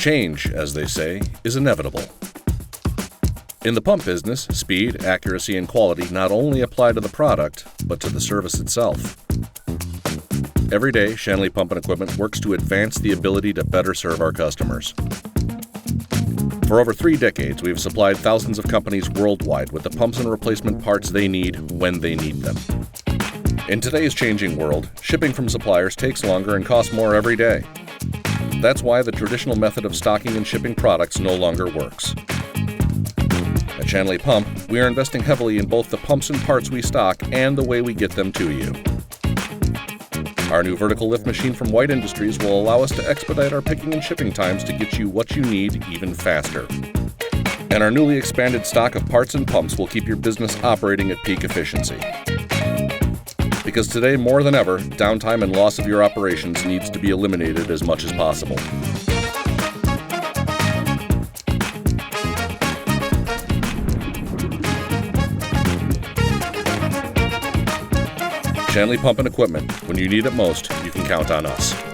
Change, as they say, is inevitable. In the pump business, speed, accuracy, and quality not only apply to the product, but to the service itself. Every day, Shanley Pump and Equipment works to advance the ability to better serve our customers. For over 3 decades, we have supplied thousands of companies worldwide with the pumps and replacement parts they need when they need them. In today's changing world, shipping from suppliers takes longer and costs more every day. That's why the traditional method of stocking and shipping products no longer works. At Shanley Pump, we are investing heavily in both the pumps and parts we stock and the way we get them to you. Our new vertical lift machine from White Industries will allow us to expedite our picking and shipping times to get you what you need even faster. And our newly expanded stock of parts and pumps will keep your business operating at peak efficiency. Because today, more than ever, downtime and loss of your operations needs to be eliminated as much as possible. Shanley Pump and Equipment. When you need it most, you can count on us.